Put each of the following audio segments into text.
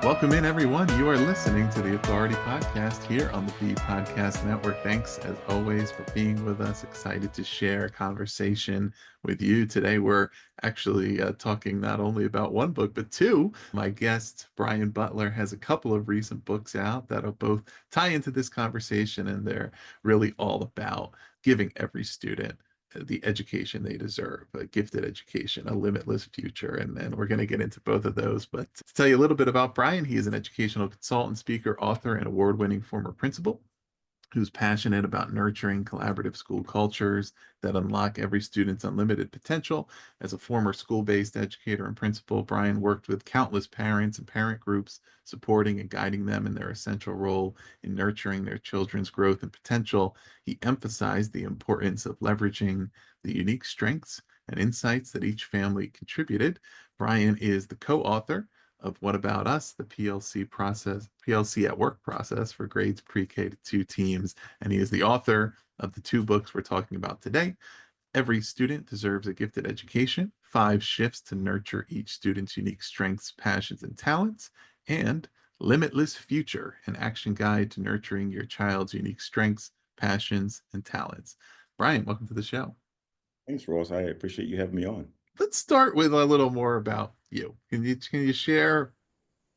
Welcome in, everyone. You are listening to the Authority Podcast here on the B Podcast Network. Thanks, as always, for being with us. Excited to share a conversation with you. Today, we're actually talking not only about one book, but two. My guest, Brian Butler, has a couple of recent books out that'll both tie into this conversation, and they're really all about giving every student the education they deserve, a gifted education, a limitless future. And we're going to get into both of those. But to tell you a little bit about Brian, he is an educational consultant, speaker, author, and award-winning former principal who's passionate about nurturing collaborative school cultures that unlock every student's unlimited potential. As a former school-based educator and principal, Brian worked with countless parents and parent groups, supporting and guiding them in their essential role in nurturing their children's growth and potential. He emphasized the importance of leveraging the unique strengths and insights that each family contributed. Brian is the co-author of What About Us, the PLC at Work process for grades pre-K to 2 teams. And he is the author of the two books we're talking about today. Every Student Deserves a Gifted Education, 5 Shifts to Nurture Each Student's Unique Strengths, Passions, and Talents, and Limitless Future, an action guide to nurturing your child's unique strengths, passions, and talents. Brian, welcome to the show. Thanks, Ross. I appreciate you having me on. Let's start with a little more about you. Can you share a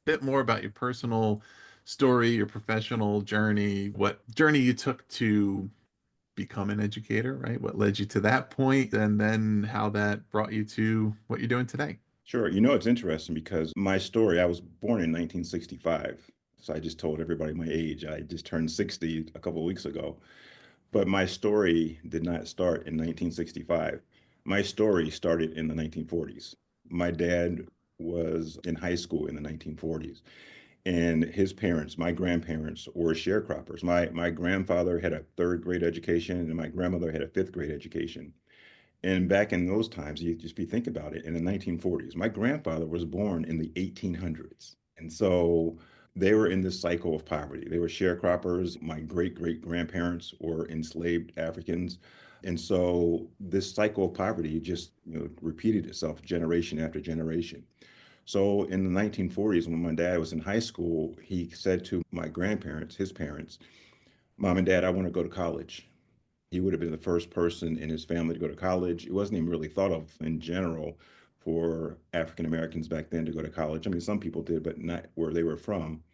bit more about your personal story, your professional journey, what journey you took to become an educator, right? What led you to that point, and then how that brought you to what you're doing today? Sure. It's interesting because my story, I was born in 1965. So I just told everybody my age. I just turned 60 a couple of weeks ago. But my story did not start in 1965. My story started in the 1940s. My dad was in high school in the 1940s, and his parents, my grandparents, were sharecroppers. My grandfather had a third grade education, and my grandmother had a fifth grade education. And back in those times, you just be think about it, in the 1940s, my grandfather was born in the 1800s. And so they were in this cycle of poverty. They were sharecroppers. My great great grandparents were enslaved Africans. And so this cycle of poverty just repeated itself generation after generation. So in the 1940s, when my dad was in high school, he said to my grandparents, his parents, Mom and Dad, I want to go to college. He would have been the first person in his family to go to college. It wasn't even really thought of in general for African Americans back then to go to college. I mean, some people did, but not where they were from.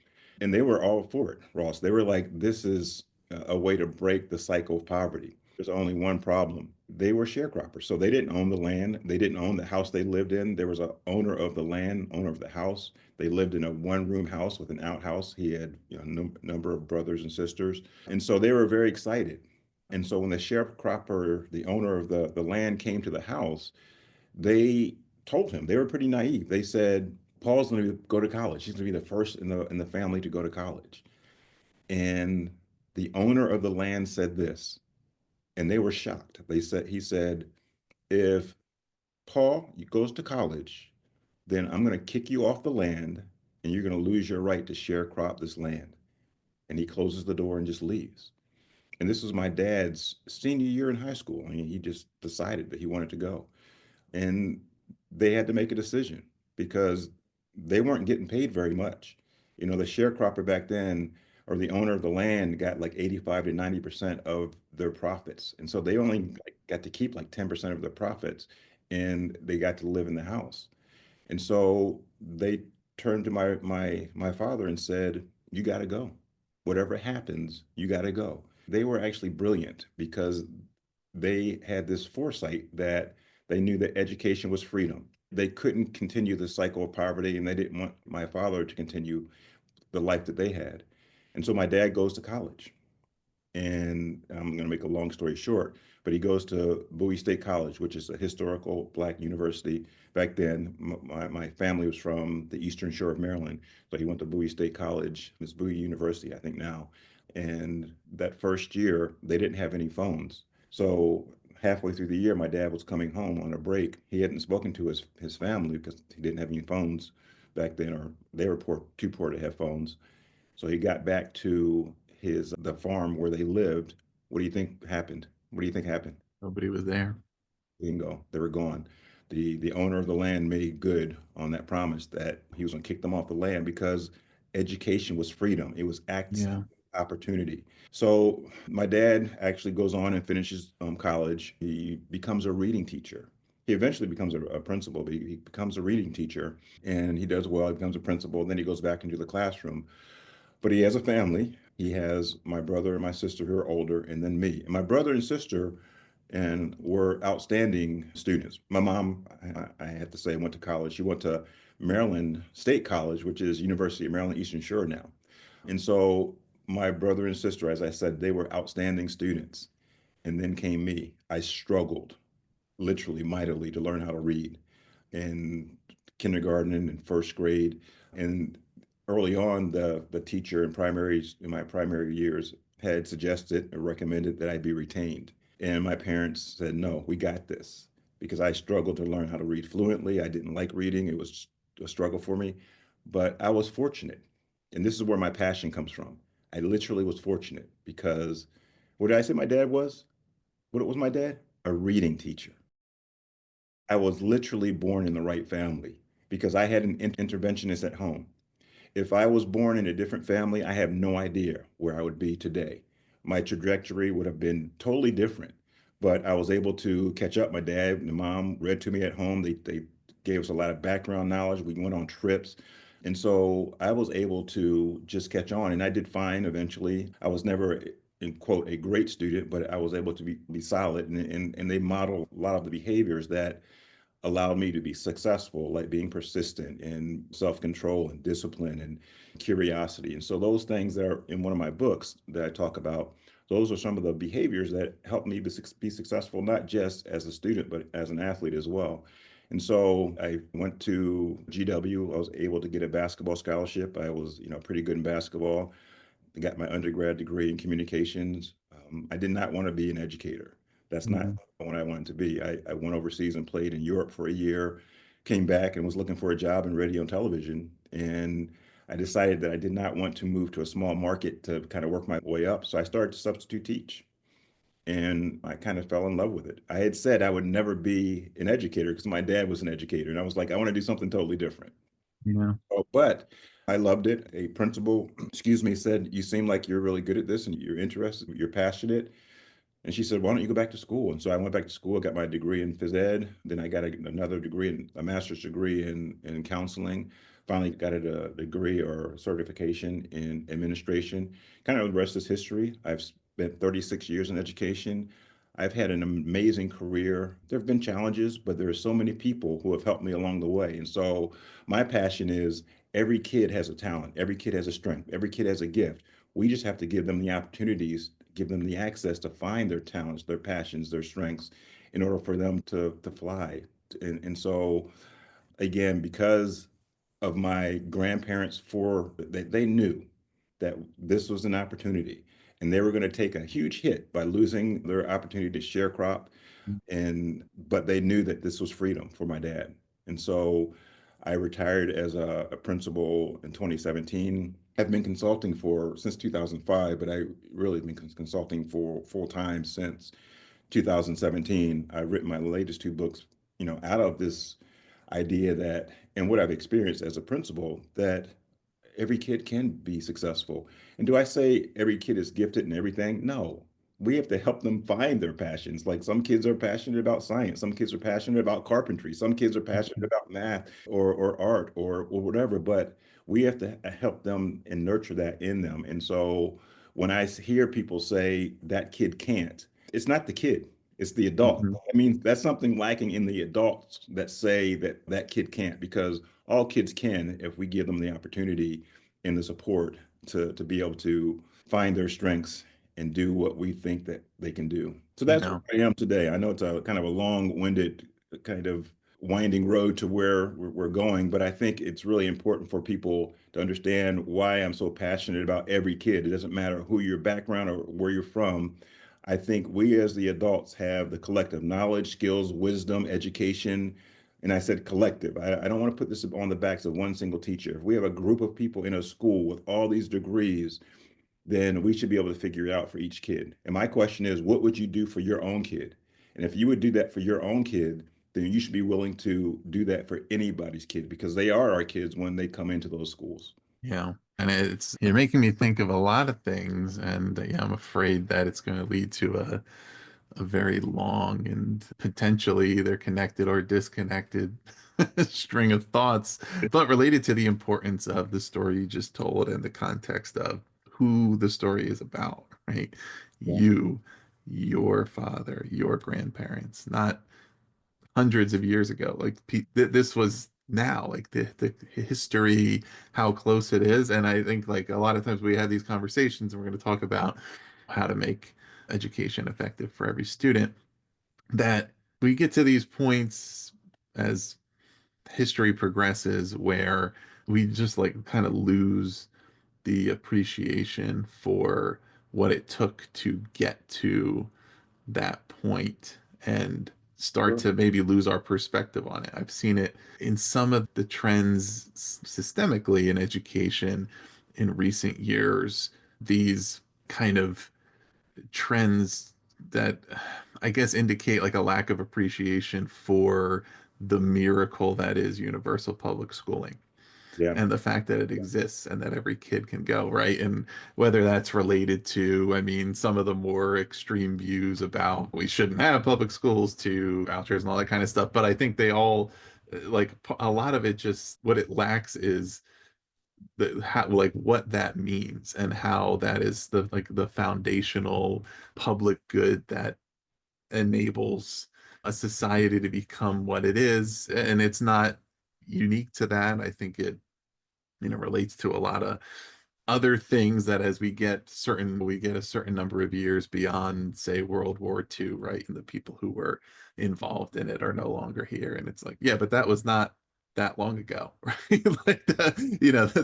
And they were all for it, Ross. They were like, this is a way to break the cycle of poverty. There's only one problem. They were sharecroppers. So they didn't own the land. They didn't own the house they lived in. There was a owner of the land, owner of the house. They lived in a one-room house with an outhouse. He had number of brothers and sisters. And so they were very excited. And so when the sharecropper, the owner of the land, came to the house, they told him, they were pretty naive. They said, Paul's going to go to college. He's going to be the first in the family to go to college. And the owner of the land said this, and they were shocked. He said, if Paul goes to college, then I'm going to kick you off the land and you're going to lose your right to sharecrop this land. And he closes the door and just leaves. And this was my dad's senior year in high school. I mean, he just decided that he wanted to go. And they had to make a decision because they weren't getting paid very much. The sharecropper back then, or the owner of the land, got like 85 to 90% of their profits. And so they only got to keep like 10% of their profits, and they got to live in the house. And so they turned to my father and said, you got to go. Whatever happens, you got to go. They were actually brilliant because they had this foresight that they knew that education was freedom. They couldn't continue the cycle of poverty, and they didn't want my father to continue the life that they had. And so my dad goes to college. And I'm going to make a long story short, but he goes to Bowie State College, which is a historical Black university. Back then, my family was from the Eastern Shore of Maryland. So he went to Bowie State College. It's Bowie University, I think now. And that first year, they didn't have any phones. So halfway through the year, my dad was coming home on a break. He hadn't spoken to his family because he didn't have any phones back then, or they were too poor to have phones. So he got back to the farm where they lived. What do you think happened? What do you think happened? Nobody was there. Bingo, they were gone. The owner of the land made good on that promise that he was going to kick them off the land because education was freedom. It was access, Yeah. opportunity. So my dad actually goes on and finishes college. He becomes a reading teacher. He eventually becomes a principal, but he becomes a reading teacher, and he does well. He becomes a principal. Then he goes back into the classroom. But he has a family. He has my brother and my sister who are older, and then me. And my brother and sister and were outstanding students. My mom, I have to say, went to college. She went to Maryland State College, which is University of Maryland Eastern Shore now. And so my brother and sister, as I said, they were outstanding students. And then came me. I struggled literally mightily to learn how to read in kindergarten and in first grade. And early on, the teacher in my primary years had suggested or recommended that I be retained. And my parents said, no, we got this because I struggled to learn how to read fluently. I didn't like reading, it was a struggle for me. But I was fortunate. And this is where my passion comes from. I literally was fortunate because what did I say my dad was? What was my dad? A reading teacher. I was literally born in the right family because I had an interventionist at home. If I was born in a different family, I have no idea where I would be today. My trajectory would have been totally different, but I was able to catch up. My dad and mom read to me at home. They gave us a lot of background knowledge. We went on trips. And so I was able to just catch on. And I did fine eventually. I was never, in quote, a great student, but I was able to be solid. And they modeled a lot of the behaviors that allowed me to be successful, like being persistent and self-control and discipline and curiosity. And so those things that are in one of my books that I talk about, those are some of the behaviors that helped me be successful, not just as a student, but as an athlete as well. And so I went to GW. I was able to get a basketball scholarship. I was, pretty good in basketball. I got my undergrad degree in communications. I did not want to be an educator. That's not Mhm. what I wanted to be. I went overseas and played in Europe for a year, came back and was looking for a job in radio and television. And I decided that I did not want to move to a small market to kind of work my way up. So I started to substitute teach. And I kind of fell in love with it. I had said I would never be an educator because my dad was an educator. And I was like, I want to do something totally different. Yeah. Oh, but I loved it. A principal, excuse me, said, you seem like you're really good at this and you're interested, you're passionate. And she said, why don't you go back to school? And so I went back to school, got my degree in phys ed. Then I got another degree, a master's degree in counseling. Finally got a degree or certification in administration. Kind of the rest is history. I've spent 36 years in education. I've had an amazing career. There have been challenges, but there are so many people who have helped me along the way. And so my passion is every kid has a talent, every kid has a strength, every kid has a gift. We just have to give them the opportunities, give them the access to find their talents, their passions, their strengths in order for them to fly. And so, again, because of my grandparents, they knew that this was an opportunity and they were going to take a huge hit by losing their opportunity to sharecrop, but they knew that this was freedom for my dad. And so I retired as a principal in 2017. I've been consulting for since 2005, but I really been consulting for full time since 2017. I've written my latest two books, out of this idea that, and what I've experienced as a principal, that every kid can be successful. And do I say every kid is gifted in everything? No. We have to help them find their passions. Like some kids are passionate about science, some kids are passionate about carpentry, some kids are passionate Mhm. about math or art or whatever, but we have to help them and nurture that in them. And so when I hear people say that kid can't, it's not the kid, it's the adult. Mhm. I mean, that's something lacking in the adults that say that that kid can't, because all kids can if we give them the opportunity and the support to be able to find their strengths and do what we think that they can do. So that's Yeah. where I am today. I know it's a kind of a long-winded, kind of winding road to where we're going, but I think it's really important for people to understand why I'm so passionate about every kid. It doesn't matter who your background or where you're from. I think we as the adults have the collective knowledge, skills, wisdom, education, and I said collective. I don't want to put this on the backs of one single teacher. If we have a group of people in a school with all these degrees, then we should be able to figure it out for each kid. And my question is, what would you do for your own kid? And if you would do that for your own kid, then you should be willing to do that for anybody's kid because they are our kids when they come into those schools. Yeah. And you're making me think of a lot of things, and yeah, I'm afraid that it's going to lead to a very long and potentially either connected or disconnected string of thoughts, but related to the importance of the story you just told and the context of who the story is about, right? Yeah. You, your father, your grandparents, not hundreds of years ago. Like this was now, like the history, how close it is. And I think like a lot of times we have these conversations and we're going to talk about how to make education effective for every student, that we get to these points as history progresses where we just like kind of lose the appreciation for what it took to get to that point and start Sure. to maybe lose our perspective on it. I've seen it in some of the trends systemically in education in recent years, these kind of trends that I guess indicate like a lack of appreciation for the miracle that is universal public schooling Yeah. and the fact that it exists and that every kid can go, right? And whether that's related to, I mean, some of the more extreme views about we shouldn't have public schools to vouchers and all that kind of stuff. But I think they all, like, a lot of it just what it lacks is the how, like what that means and how that is the like the foundational public good that enables a society to become what it is. And it's not unique to that. I think it relates to a lot of other things that as we get a certain number of years beyond, say, World War II, right? And the people who were involved in it are no longer here. And it's like, yeah, but that was not that long ago, right? Like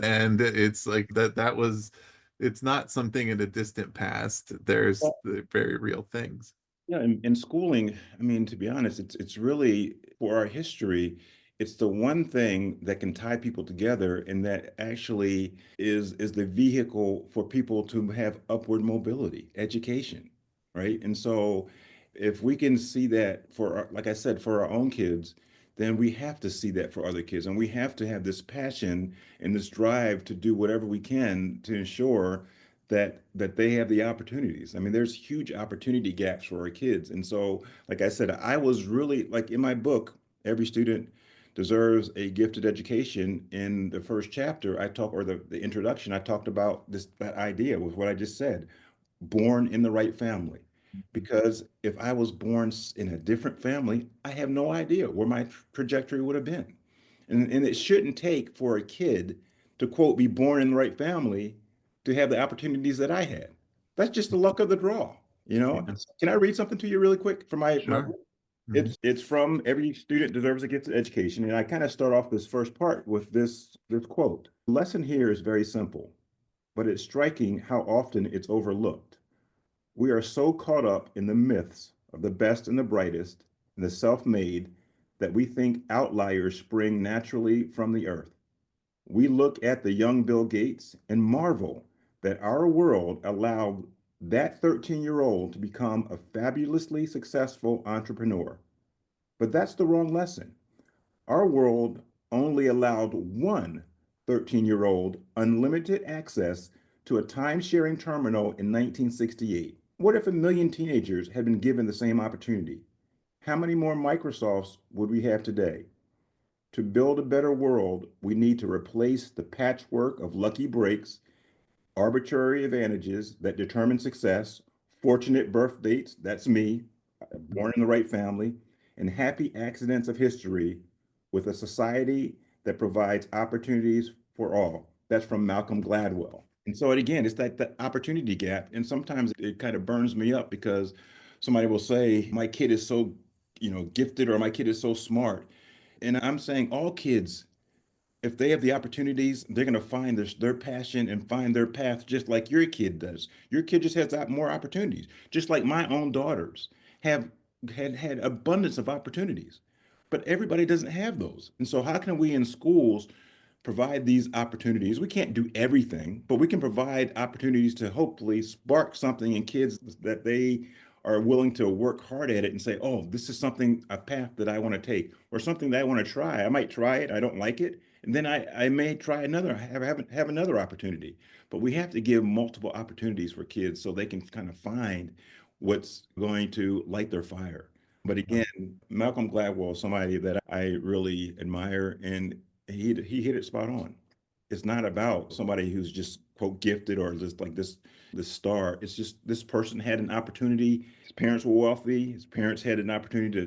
and it's like that was it's not something in the distant past. There's the very real things. Yeah, in schooling, I mean, to be honest, it's really for our history, it's the one thing that can tie people together and that actually is the vehicle for people to have upward mobility, education, right? And so if we can see that for like I said, for our own kids, then we have to see that for other kids. And we have to have this passion and this drive to do whatever we can to ensure that they have the opportunities. I mean, there's huge opportunity gaps for our kids. And so, like I said, I was really like in my book, Every Student Deserves a Gifted Education. In the first chapter, or the introduction, I talked about that idea with what I just said, born in the right family. Because if I was born in a different family, I have no idea where my trajectory would have been. And it shouldn't take for a kid to quote be born in the right family to have the opportunities that I had. That's just the luck of the draw, you know. Yeah, Can I read something to you really quick from my sure. book? Mhm. It's from Every Student Deserves a Gifted Education, and I kind of start off this first part with this quote. The lesson here is very simple, but it's striking how often it's overlooked. We are so caught up in the myths of the best and the brightest and the self-made that we think outliers spring naturally from the earth. We look at the young Bill Gates and marvel that our world allowed that 13-year-old to become a fabulously successful entrepreneur. But that's the wrong lesson. Our world only allowed one 13-year-old unlimited access to a time-sharing terminal in 1968. What if a million teenagers had been given the same opportunity? How many more Microsofts would we have today? To build a better world, we need to replace the patchwork of lucky breaks, arbitrary advantages that determine success, fortunate birth dates, that's me, born in the right family, and happy accidents of history with a society that provides opportunities for all. That's from Malcolm Gladwell. And so again, it's like the opportunity gap. And sometimes it kind of burns me up because somebody will say, my kid is so, gifted, or my kid is so smart. And I'm saying all kids, if they have the opportunities, they're going to find their passion and find their path just like your kid does. Your kid just has more opportunities, just like my own daughters have had abundance of opportunities. But everybody doesn't have those. And so how can we in schools provide these opportunities? We can't do everything, but we can provide opportunities to hopefully spark something in kids that they are willing to work hard at it and say, oh, this is something, a path that I want to take, or something that I want to try. I might try it, I don't like it, and then I may try another, have another opportunity. But we have to give multiple opportunities for kids so they can kind of find what's going to light their fire. But again, Malcolm Gladwell is somebody that I really admire, and he hit it spot on. It's not about somebody who's just quote gifted or just like this star. It's just this person had an opportunity. His parents were wealthy. His parents had an opportunity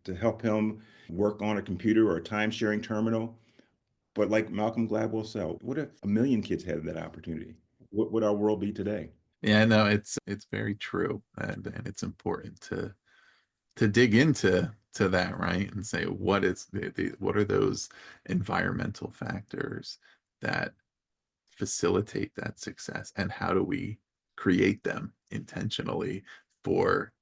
to help him work on a computer or a time sharing terminal. But like Malcolm Gladwell said, what if a million kids had that opportunity? What would our world be today? Yeah, no, it's very true, and it's important to dig into to that, right? And say what is what are those environmental factors that facilitate that success, and how do we create them intentionally for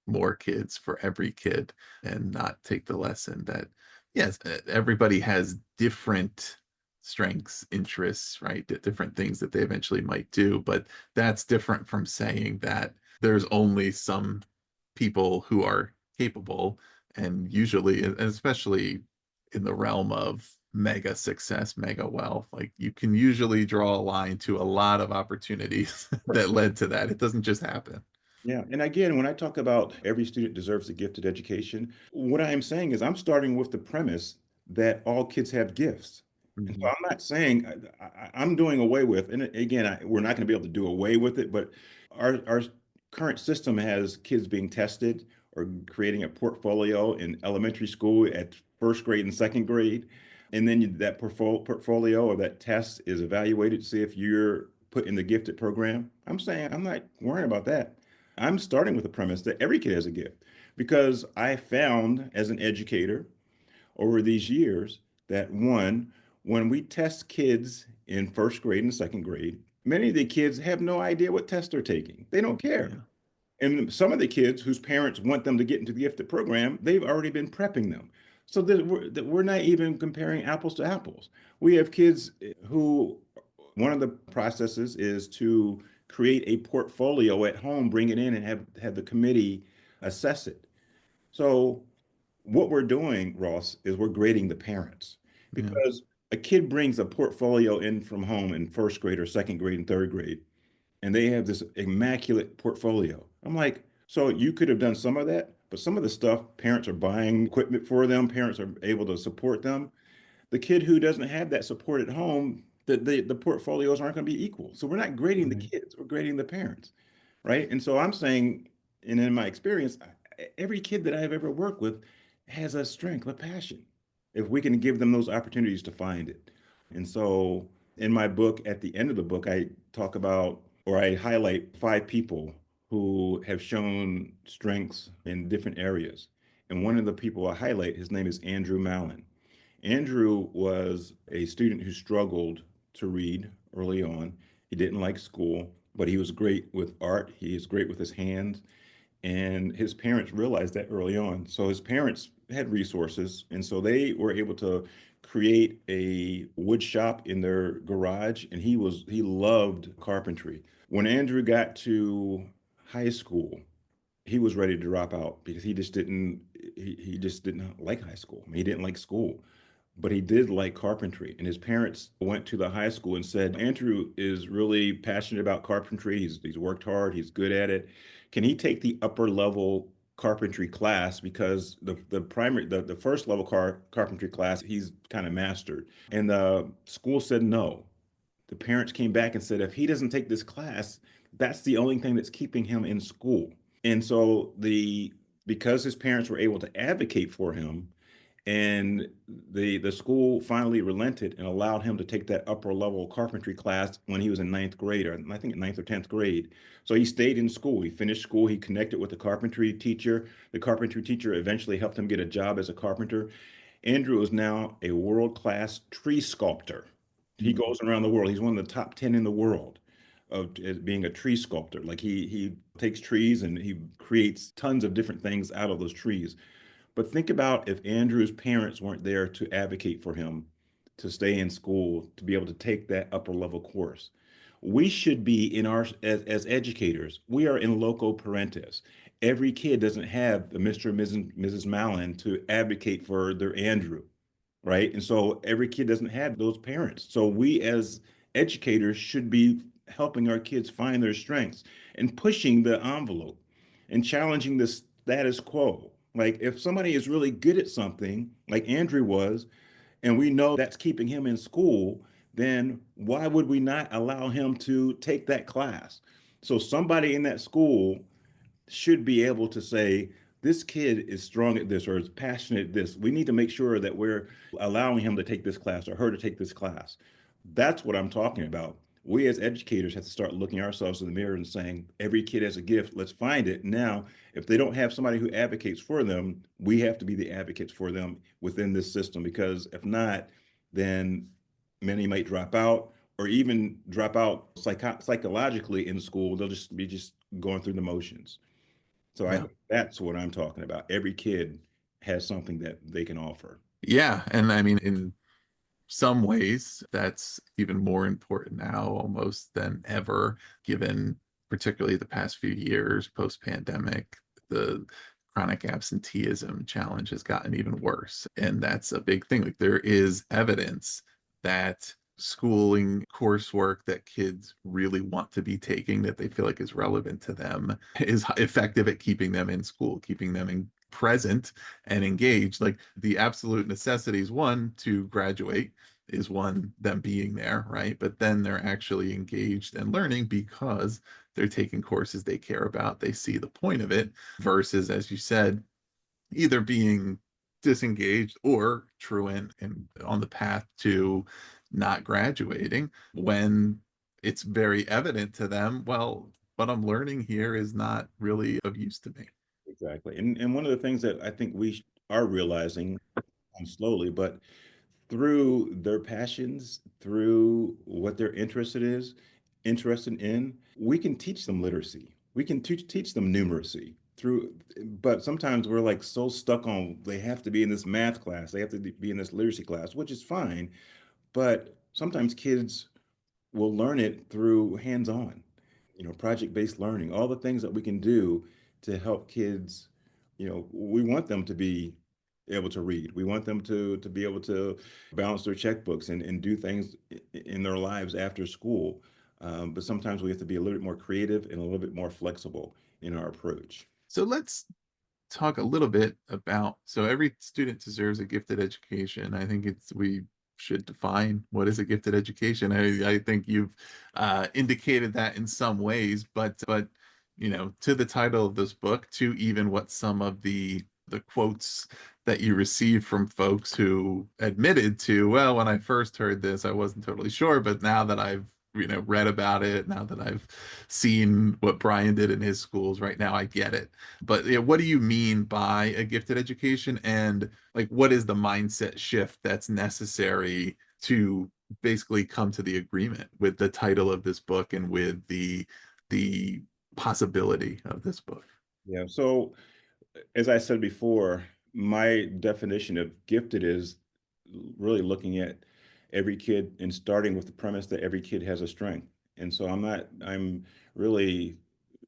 more kids, for every kid, and not take the lesson that yes, everybody has different strengths, interests, right? Different things that they eventually might do, but that's different from saying that there's only some people who are capable, and usually, and especially in the realm of mega success, mega wealth, like you can usually draw a line to a lot of opportunities that led to that. It doesn't just happen. Yeah. And again, when I talk about every student deserves a gifted education, what I am saying is I'm starting with the premise that all kids have gifts. And so Mhm. I'm not saying I'm doing away with, and again, we're not going to be able to do away with it, but our current system has kids being tested or creating a portfolio in elementary school at first grade and second grade. And then that portfolio or that test is evaluated to see if you're put in the gifted program. I'm saying I'm not worrying about that. I'm starting with the premise that every kid has a gift because I found as an educator over these years that one, when we test kids in first grade and second grade, many of the kids have no idea what test they're taking. They don't care. Yeah. And some of the kids whose parents want them to get into the gifted program, they've already been prepping them. So that we're not even comparing apples to apples. We have kids who one of the processes is to create a portfolio at home, bring it in, and have the committee assess it. So what we're doing, Ross, is we're grading the parents Yeah. because a kid brings a portfolio in from home in first grade or second grade and third grade, and they have this immaculate portfolio. I'm like, so you could have done some of that, but some of the stuff, parents are buying equipment for them, parents are able to support them. The kid who doesn't have that support at home, the portfolios aren't going to be equal. So we're not grading the Right. kids, we're grading the parents, right? And so I'm saying, and in my experience, every kid that I've ever worked with has a strength, a passion, if we can give them those opportunities to find it. And so in my book, at the end of the book, I talk about or I highlight 5 people who have shown strengths in different areas. And one of the people I highlight, his name is Andrew Mallon. Andrew was a student who struggled to read early on. He didn't like school, but he was great with art. He is great with his hands. And his parents realized that early on. So his parents had resources. And so they were able to create a wood shop in their garage. And he loved carpentry. When Andrew got to high school, he was ready to drop out because he just didn't like high school. I mean, he didn't like school, but he did like carpentry. And his parents went to the high school and said, Andrew is really passionate about carpentry. He's worked hard. He's good at it. Can he take the upper level carpentry class because the first level carpentry class he's kind of mastered. And the school said no. The parents came back and said, if he doesn't take this class, that's the only thing that's keeping him in school. And so because his parents were able to advocate for him, and the school finally relented and allowed him to take that upper level carpentry class when he was in ninth grade, or I think ninth or 10th grade. So he stayed in school. He finished school. He connected with the carpentry teacher. The carpentry teacher eventually helped him get a job as a carpenter. Andrew is now a world-class tree sculptor. He Mm. goes around the world. He's one of the top 10 in the world of as being a tree sculptor. Like he takes trees and he creates tons of different things out of those trees. But think about if Andrew's parents weren't there to advocate for him to stay in school, to be able to take that upper level course. We should be in as educators, we are in loco parentis. Every kid doesn't have the Mr. and Mrs. Mallon to advocate for their Andrew, right? And so every kid doesn't have those parents. So we as educators should be helping our kids find their strengths and pushing the envelope and challenging the status quo. Like if somebody is really good at something, like Andrew was, and we know that's keeping him in school, then why would we not allow him to take that class? So somebody in that school should be able to say, this kid is strong at this or is passionate at this. We need to make sure that we're allowing him to take this class or her to take this class. That's what I'm talking about. We as educators have to start looking ourselves in the mirror and saying, every kid has a gift. Let's find it. Now, if they don't have somebody who advocates for them, we have to be the advocates for them within this system, because if not, then many might drop out or even drop out psychologically in school. They'll just be just going through the motions. So I Yeah. think that's what I'm talking about. Every kid has something that they can offer. Yeah. And I mean, in some ways, that's even more important now almost than ever, given particularly the past few years post pandemic. The chronic absenteeism challenge has gotten even worse. And that's a big thing. Like, there is evidence that schooling coursework that kids really want to be taking, that they feel like is relevant to them, is effective at keeping them in school, keeping them in present and engaged. Like, the absolute necessities, one, to graduate, is one, them being there, right? But then they're actually engaged and learning because they're taking courses they care about, they see the point of it, versus, as you said, either being disengaged or truant and on the path to not graduating, when it's very evident to them, well, what I'm learning here is not really of use to me. Exactly. And one of the things that I think we are realizing slowly, but through their passions, through what they're interested in, we can teach them literacy. We can teach them numeracy through, but sometimes we're like so stuck on they have to be in this math class, they have to be in this literacy class, which is fine. But sometimes kids will learn it through hands-on, project-based learning, all the things that we can do to help kids. We want them to be able to read. We want them to be able to balance their checkbooks and do things in their lives after school. But sometimes we have to be a little bit more creative and a little bit more flexible in our approach. So let's talk a little bit about, so every student deserves a gifted education. I think it's, we should define what is a gifted education. I think you've indicated that in some ways, but to the title of this book, to even what some of the quotes that you receive from folks who admitted to, well, when I first heard this, I wasn't totally sure, but now that I've read about it, now that I've seen what Brian did in his schools, right now I get it. But yeah, what do you mean by a gifted education, and like what is the mindset shift that's necessary to basically come to the agreement with the title of this book and with the possibility of this book? Yeah. So as I said before, my definition of gifted is really looking at every kid and starting with the premise that every kid has a strength. And so I'm really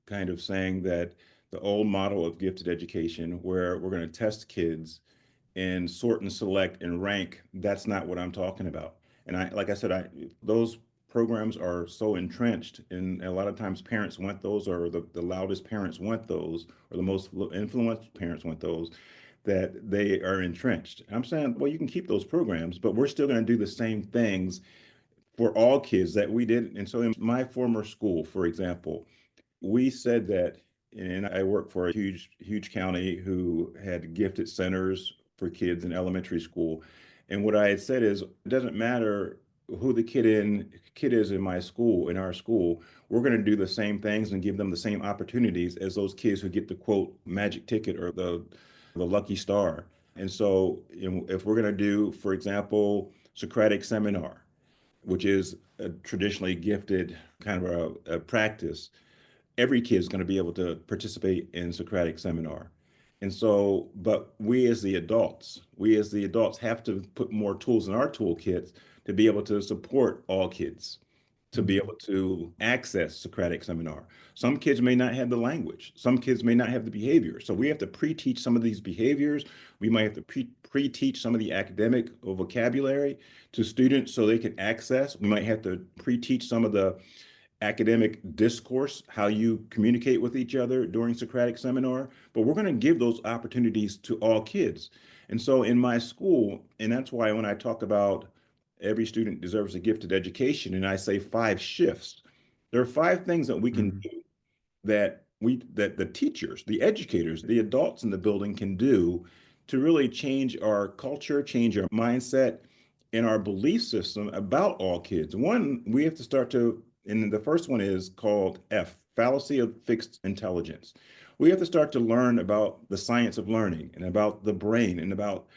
kind of saying that the old model of gifted education, where we're going to test kids and sort and select and rank, that's not what I'm talking about. And like I said, those programs are so entrenched, and a lot of times parents want those, or the loudest parents want those, or the most influential parents want those, that they are entrenched. I'm saying, well, you can keep those programs, but we're still going to do the same things for all kids that we did. And so in my former school, for example, we said that, and I worked for a huge county who had gifted centers for kids in elementary school. And what I had said is, it doesn't matter who the kid is in my school, in our school, we're going to do the same things and give them the same opportunities as those kids who get the quote magic ticket or the lucky star. And so, if we're going to do, for example, Socratic seminar, which is a traditionally gifted kind of a practice, every kid is going to be able to participate in Socratic seminar. And so, but we as the adults have to put more tools in our toolkits to be able to support all kids. to be able to access Socratic seminar. Some kids may not have the language. Some kids may not have the behavior. So we have to pre-teach some of these behaviors. We might have to pre-teach some of the academic vocabulary to students so they can access. We might have to pre-teach some of the academic discourse, how you communicate with each other during Socratic seminar, but we're going to give those opportunities to all kids. And so in my school, and that's why when I talk about every student deserves a gifted education, and I say 5 shifts, there are 5 things that we can Mhm. do that the teachers, the educators, the adults in the building can do to really change our culture, change our mindset and our belief system about all kids. One, we have to start to, and the first one is called Fallacy of Fixed Intelligence. We have to start to learn about the science of learning and about the brain and about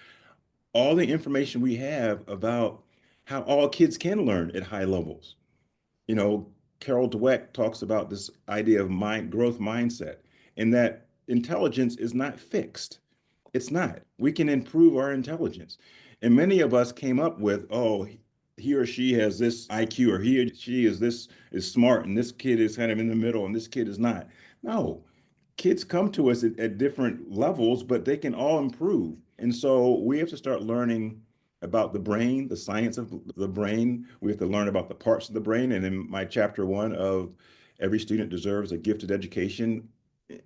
all the information we have about how all kids can learn at high levels. You know, Carol Dweck talks about this idea of mind growth mindset and that intelligence is not fixed. It's not. We can improve our intelligence. And many of us came up with, oh, he or she has this IQ, or he or she is smart, and this kid is kind of in the middle, and this kid is not. No, kids come to us at different levels, but they can all improve. And so we have to start learning about the brain, the science of the brain. We have to learn about the parts of the brain. And in my chapter 1 of Every Student Deserves a Gifted Education,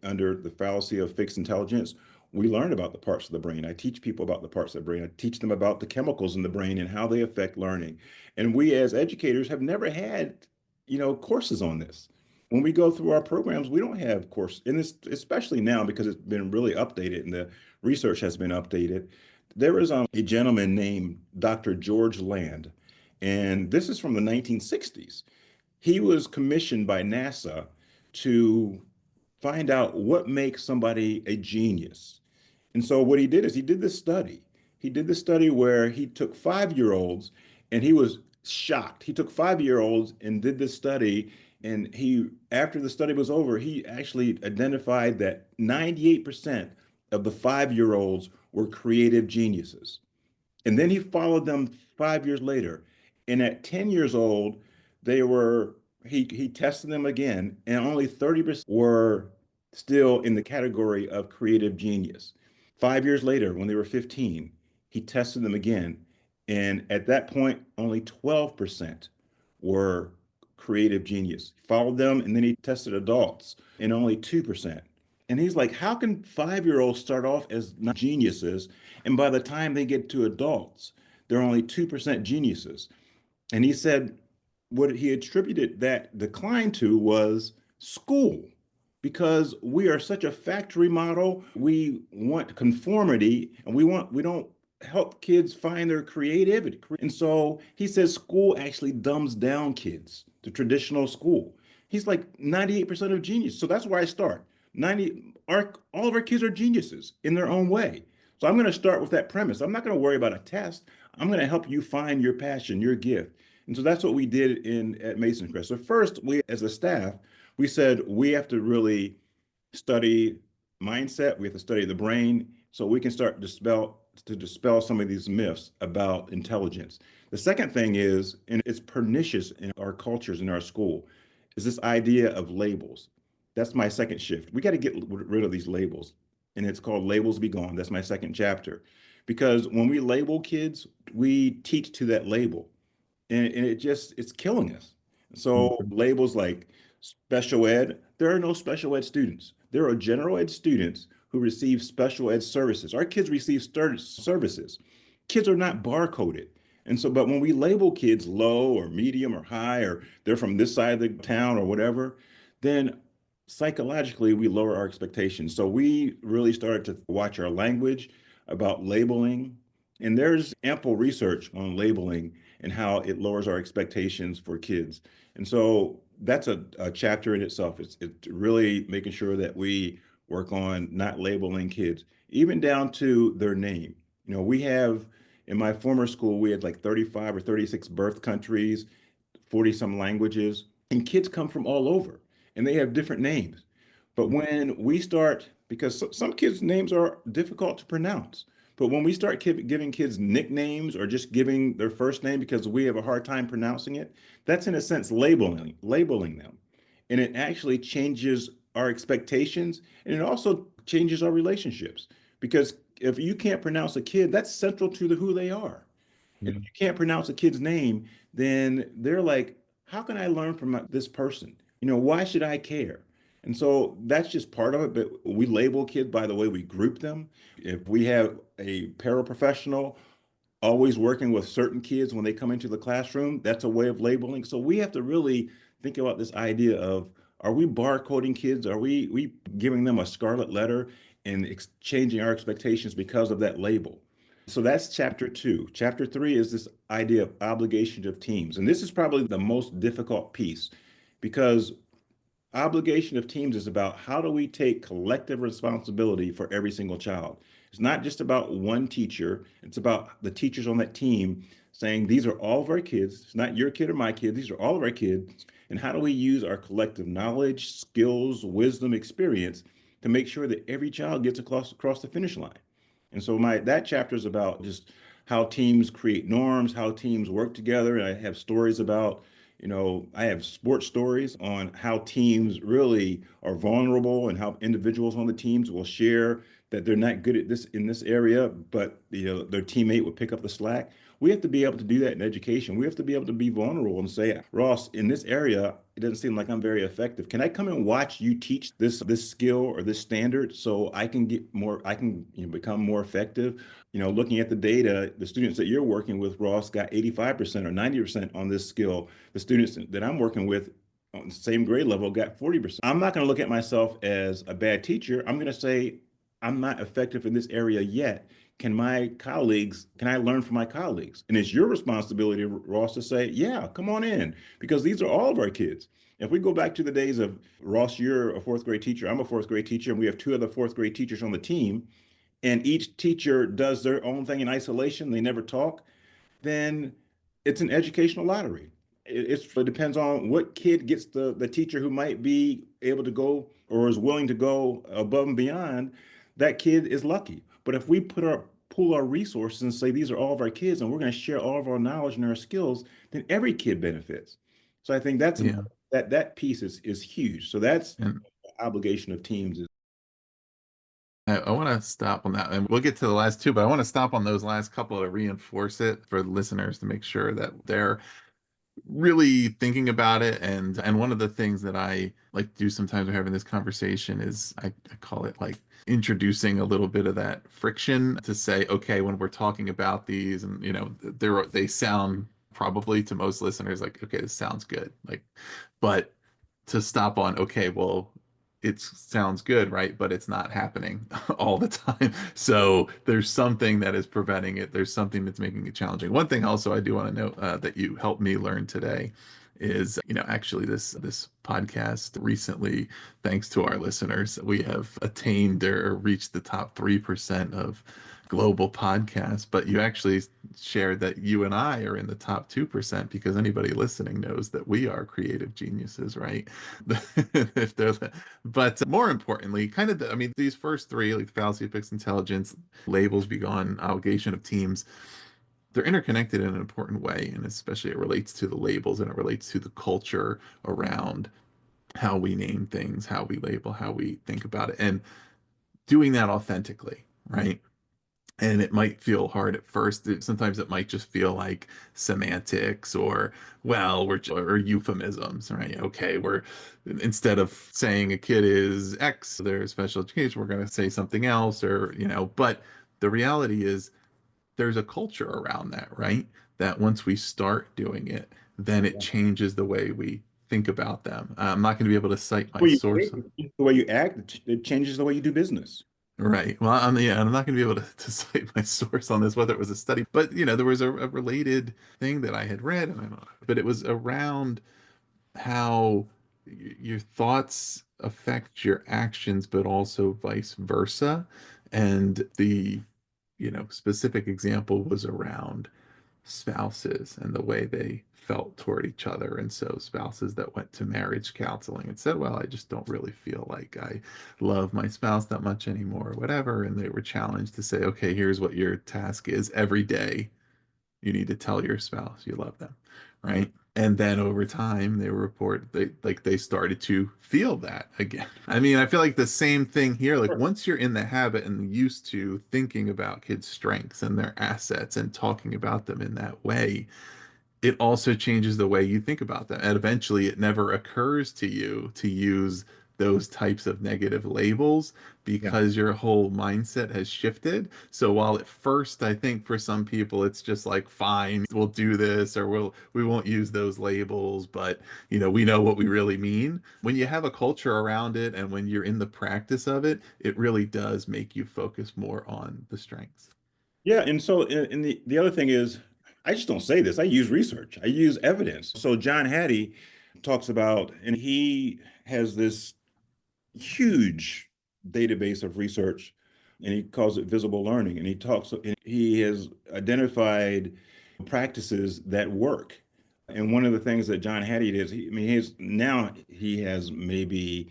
under the fallacy of fixed intelligence, we learn about the parts of the brain. I teach people about the parts of the brain. I teach them about the chemicals in the brain and how they affect learning. And we as educators have never had, courses on this. When we go through our programs, we don't have course, and it's especially now because it's been really updated and the research has been updated. There is a gentleman named Dr. George Land, and this is from the 1960s. He was commissioned by NASA to find out what makes somebody a genius. And so what he did is he did this study. He did this study where he took 5-year-olds and he was shocked. He took 5-year-olds and did this study. And after the study was over, he actually identified that 98% of the 5-year-olds were creative geniuses. And then he followed them 5 years later. And at 10 years old, he tested them again, and only 30% were still in the category of creative genius. 5 years later, when they were 15, he tested them again. And at that point, only 12% were creative genius. He followed them, and then he tested adults, and only 2%. And he's like, how can 5-year-olds start off as not geniuses, and by the time they get to adults, they're only 2% geniuses? And he said what he attributed that decline to was school, because we are such a factory model. We want conformity, and we don't help kids find their creativity. And so he says school actually dumbs down kids, the traditional school. He's like 98% of genius. So that's where I start. 90 all of our kids are geniuses in their own way. So I'm going to start with that premise. I'm not going to worry about a test. I'm going to help you find your passion, your gift. And so that's what we did at Mason Crest. So first, we as a staff, we said we have to really study mindset. We have to study the brain so we can start to dispel some of these myths about intelligence. The second thing is, and it's pernicious in our cultures in our school, is this idea of labels. That's my second shift. We got to get rid of these labels. And it's called Labels Be Gone. That's my second chapter. Because when we label kids, we teach to that label. And it's killing us. So Mhm. labels like special ed, there are no special ed students. There are general ed students who receive special ed services. Our kids receive services. Kids are not barcoded. And so, but when we label kids low or medium or high, or they're from this side of the town or whatever, then psychologically we lower our expectations. So we really started to watch our language about labeling. And there's ample research on labeling and how it lowers our expectations for kids. And so that's a chapter in itself. It's really making sure that we work on not labeling kids, even down to their name. We have in my former school, we had like 35 or 36 birth countries, 40 some languages, and kids come from all over and they have different names. But when we start, because some kids' names are difficult to pronounce, But when we start giving kids nicknames or just giving their first name because we have a hard time pronouncing it, that's in a sense labeling them. And it actually changes our expectations, and it also changes our relationships. Because if you can't pronounce a kid, that's central to who they are. If Yeah. you can't pronounce a kid's name, then they're like, how can I learn from this person? Why should I care? And so that's just part of it. But we label kids by the way we group them. If we have a paraprofessional always working with certain kids when they come into the classroom, that's a way of labeling. So we have to really think about this idea of, are we barcoding kids? Are we giving them a scarlet letter and changing our expectations because of that label? So that's chapter two. Chapter three is this idea of obligation of teams. And this is probably the most difficult piece because obligation of teams is about how do we take collective responsibility for every single child. It's not just about one teacher, it's about the teachers on that team saying these are all of our kids. It's not your kid or my kid, these are all of our kids. And how do we use our collective knowledge, skills, wisdom, experience to make sure that every child gets across the finish line? And so my that chapter is about just how teams create norms, how teams work together. And I have stories about, I have sports stories on how teams really are vulnerable and how individuals on the teams will share that they're not good at this in this area, but their teammate would pick up the slack. We have to be able to do that in education. We have to be able to be vulnerable and say, Ross, in this area, it doesn't seem like I'm very effective. Can I come and watch you teach this skill or this standard so I can get more, I can become more effective? Looking at the data, the students that you're working with, Ross, got 85% or 90% on this skill. The students that I'm working with on the same grade level got 40%. I'm not going to look at myself as a bad teacher. I'm going to say, I'm not effective in this area yet. Can I learn from my colleagues? And it's your responsibility, Ross, to say, yeah, come on in, because these are all of our kids. If we go back to the days of Ross, you're a fourth grade teacher, I'm a fourth grade teacher, and we have two other fourth grade teachers on the team, and each teacher does their own thing in isolation, they never talk, then it's an educational lottery. It depends on what kid gets the teacher who might be able to go or is willing to go above and beyond. That kid is lucky. But if we pool our resources and say these are all of our kids and we're going to share all of our knowledge and our skills, then every kid benefits. So I think that's Yeah. important. That piece is huge. So that's And the obligation of teams. I want to stop on that, and we'll get to the last two, but I want to stop on those last couple to reinforce it for the listeners to make sure that they're really thinking about it. And one of the things that I like to do sometimes when having this conversation is I call it like introducing a little bit of that friction to say, okay, when we're talking about these, and they sound probably to most listeners like, okay, this sounds good. Like, but to stop on, okay, well, it sounds good, right? But it's not happening all the time. So there's something that is preventing it. There's something that's making it challenging. One thing also I do want to note that you helped me learn today is, actually this podcast recently, thanks to our listeners, we have attained or reached the top 3% of global podcasts. But you actually shared that you and I are in the top 2% because anybody listening knows that we are creative geniuses, right? If they're but more importantly, kind of I mean, these first three, like the fallacy of fixed intelligence, labels be gone, obligation of teams, they're interconnected in an important way. And especially it relates to the labels and it relates to the culture around how we name things, how we label, how we think about it, and doing that authentically, right? And it might feel hard at first. Sometimes it might just feel like semantics or, well, or euphemisms, right? Okay, we're instead of saying a kid is X, they're special education, we're going to say something else, or, but the reality is there's a culture around that, right? That once we start doing it, then it Yeah. changes the way we think about them. I'm not going to be able to cite The my way you source. think, the way you act, it changes the way you do business. Right. Well, I'm not going to be able to cite my source on this, whether it was a study, but there was a related thing that I had read, and I don't know, but it was around how your thoughts affect your actions, but also vice versa. And the, specific example was around spouses and the way they felt toward each other. And so spouses that went to marriage counseling and said, well, I just don't really feel like I love my spouse that much anymore, or whatever. And they were challenged to say, okay, here's what your task is every day. You need to tell your spouse you love them, right? And then over time, they report they started to feel that again. I mean, I feel like the same thing here. Like once you're in the habit and used to thinking about kids' strengths and their assets and talking about them in that way, it also changes the way you think about them. And eventually, it never occurs to you to use those types of negative labels Yeah. because your whole mindset has shifted. So while at first I think for some people it's just like fine, we'll do this or we won't use those labels, but we know what we really mean. When you have a culture around it and when you're in the practice of it, it really does make you focus more on the strengths. Yeah, and so and the other thing is, I just don't say this. I use research. I use evidence. So John Hattie talks about, and he has this huge database of research, and he calls it visible learning. And he has identified practices that work. And one of the things that John Hattie did is, he has maybe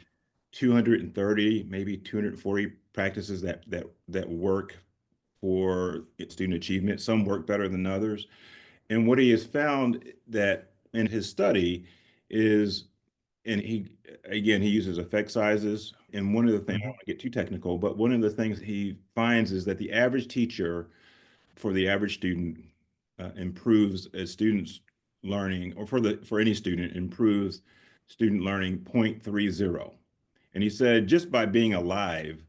230, maybe 240 practices that work for student achievement. Some work better than others. And what he has found that in his study is, and he uses effect sizes. And one of the things, I don't Mhm. want to get too technical, but one of the things he finds is that the average teacher for the average student improves a student's learning, or for any student, improves student learning 0.30. And he said just by being alive,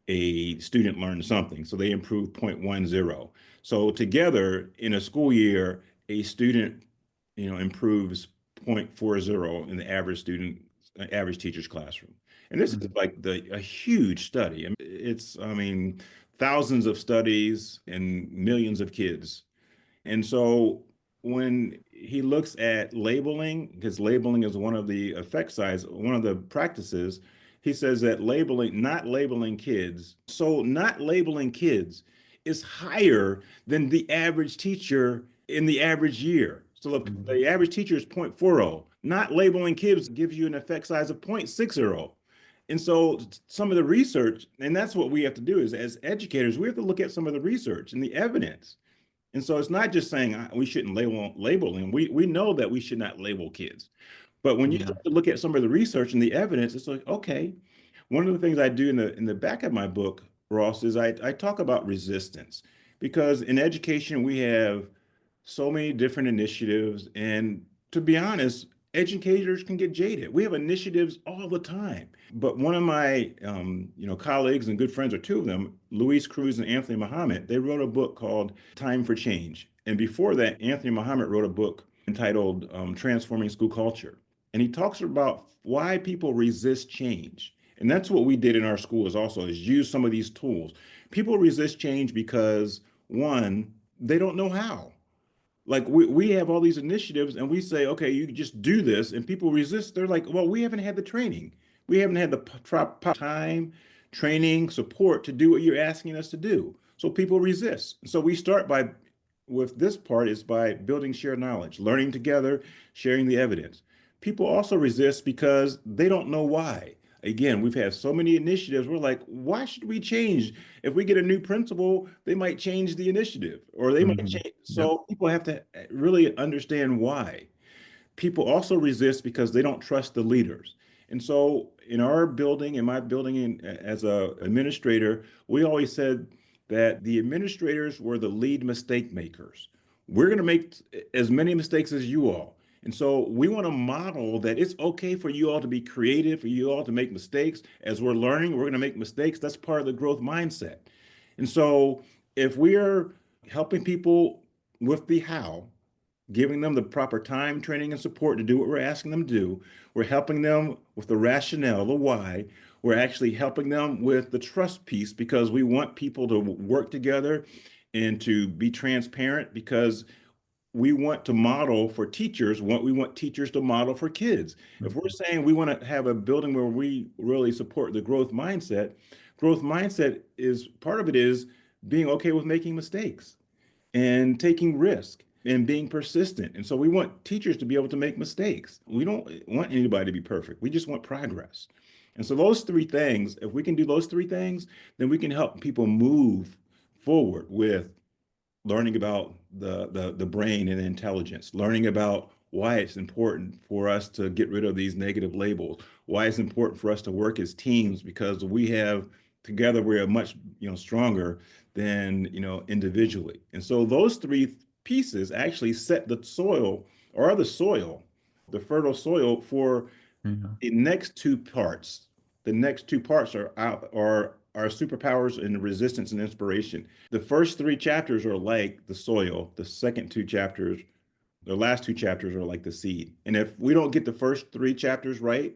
a student learned something. So they improved 0.10. So together in a school year, a student, improves 0.40 in the average teacher's classroom. And this is Mhm. like a huge study. I mean, thousands of studies and millions of kids. And so when he looks at labeling, because labeling is one of the effect size, one of the practices, he says that not labeling kids is higher than the average teacher in the average year. So look, Mhm. the average teacher is 0.40. Not labeling kids gives you an effect size of 0.60. And so some of the research, and that's what we have to do is as educators, we have to look at some of the research and the evidence. And so it's not just saying we shouldn't label them. We know that we should not label kids. But when you Yeah. start to look at some of the research and the evidence, it's like, okay, one of the things I do in the back of my book, Ross, is I talk about resistance because in education we have so many different initiatives, and to be honest, educators can get jaded. We have initiatives all the time. But one of my colleagues and good friends, or two of them, Luis Cruz and Anthony Muhammad, they wrote a book called Time for Change. And before that, Anthony Muhammad wrote a book entitled Transforming School Culture. And he talks about why people resist change. And that's what we did in our schools also, is use some of these tools. People resist change because one, they don't know how. Like we have all these initiatives and we say, okay, you just do this, and people resist. They're like, well, we haven't had the training. We haven't had the time, training, support to do what you're asking us to do. So people resist. So we start by, with this part, is by building shared knowledge, learning together, sharing the evidence. People also resist because they don't know why. Again, we've had so many initiatives. We're like, why should we change? If we get a new principal, they might change the initiative or they might Mhm. change. Yep. So people have to really understand why. People also resist because they don't trust the leaders. And so in our building, in my building, as a administrator, we always said that the administrators were the lead mistake makers. We're going to make as many mistakes as you all. And so we want to model that it's okay for you all to be creative, for you all to make mistakes. As we're learning, we're going to make mistakes. That's part of the growth mindset. And so if we're helping people with the how, giving them the proper time, training, and support to do what we're asking them to do. We're helping them with the rationale, the why. We're actually helping them with the trust piece because we want people to work together and to be transparent because we want to model for teachers what we want teachers to model for kids. If we're Mhm. saying we want to have a building where we really support the growth mindset is part of it is being okay with making mistakes and taking risk. and being persistent. And so we want teachers to be able to make mistakes. We don't want anybody to be perfect. We just want progress. And so those three things, if we can do those three things, then we can help people move forward with learning about the brain and intelligence, learning about why it's important for us to get rid of these negative labels, why it's important for us to work as teams because we have together we're much stronger than individually. And so those three pieces actually set the soil or the soil, the fertile soil for Yeah. the next two parts. The next two parts are superpowers and resistance and inspiration. The first three chapters are like the soil. The second two chapters, the last two chapters are like the seed. And if we don't get the first three chapters right,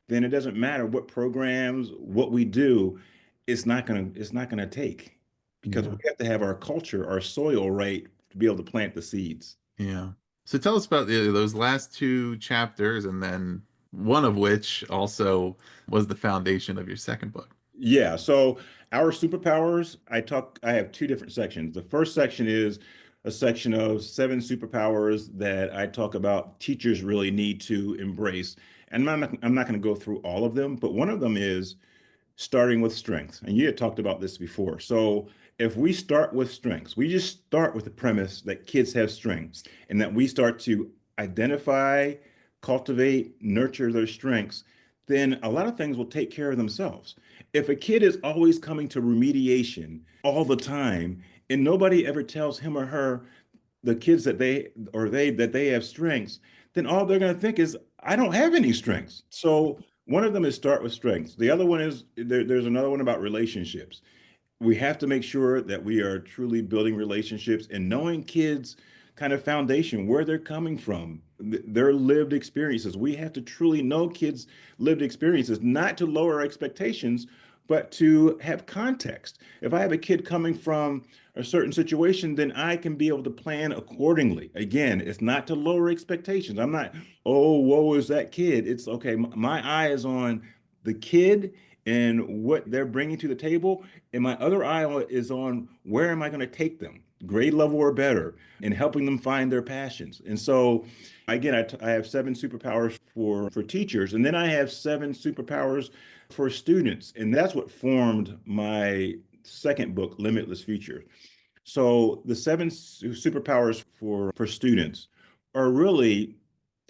then it doesn't matter what programs, what we do, it's not gonna take because we Yeah. have to have our culture, our soil right to be able to plant the seeds. Yeah. So tell us about those last two chapters, and then one of which also was the foundation of your second book. Yeah, so our superpowers, I have two different sections. The first section is a section of 7 superpowers that I talk about teachers really need to embrace. And I'm not going to go through all of them, but one of them is starting with strengths. And you had talked about this before. So if we start with strengths, we just start with the premise that kids have strengths and that we start to identify, cultivate, nurture their strengths, then a lot of things will take care of themselves. If a kid is always coming to remediation all the time and nobody ever tells him or her the kids that they have strengths, then all they're going to think is, I don't have any strengths. So one of them is start with strengths. The other one is there's another one about relationships. We have to make sure that we are truly building relationships and knowing kids kind of foundation, where they're coming from, their lived experiences. We have to truly know kids' lived experiences, not to lower expectations, but to have context. If I have a kid coming from a certain situation, then I can be able to plan accordingly. Again, it's not to lower expectations. I'm not, oh, woe is that kid. It's okay. My eye is on the kid and what they're bringing to the table. And my other eye is on where am I going to take them, grade level or better, and helping them find their passions. And so, again, I have 7 superpowers for teachers, and then I have 7 superpowers for students. And that's what formed my second book, Limitless Future. So the 7 superpowers for students are really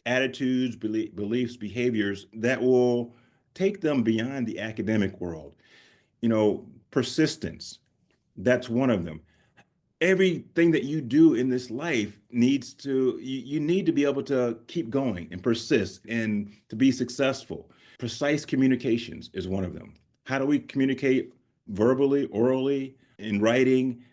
attitudes, beliefs, behaviors that will take them beyond the academic world. Persistence, that's one of them. Everything that you do in this life you need to be able to keep going and persist and to be successful. Precise communications is one of them. How do we communicate verbally, orally, in writing?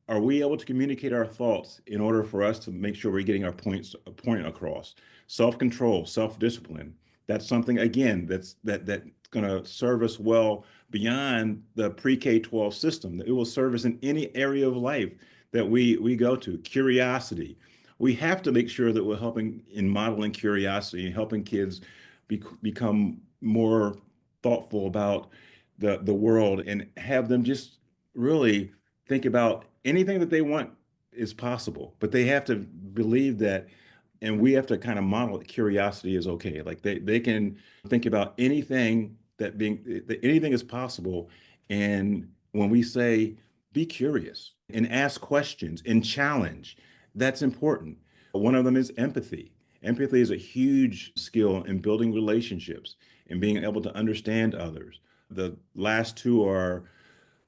Are we able to communicate our thoughts in order for us to make sure we're getting our point across? Self-control, self-discipline. That's something again that's going to serve us well beyond the pre-K 12 system. It will serve us in any area of life that we go to. Curiosity. We have to make sure that we're helping in modeling curiosity and helping kids become more thoughtful about the world and have them just really think about anything that they want is possible, but they have to believe that, and we have to kind of model that curiosity is okay. Like they can think about anything that anything is possible. And when we say be curious and ask questions and challenge, that's important. One of them is empathy. Empathy is a huge skill in building relationships and being able to understand others. The last two are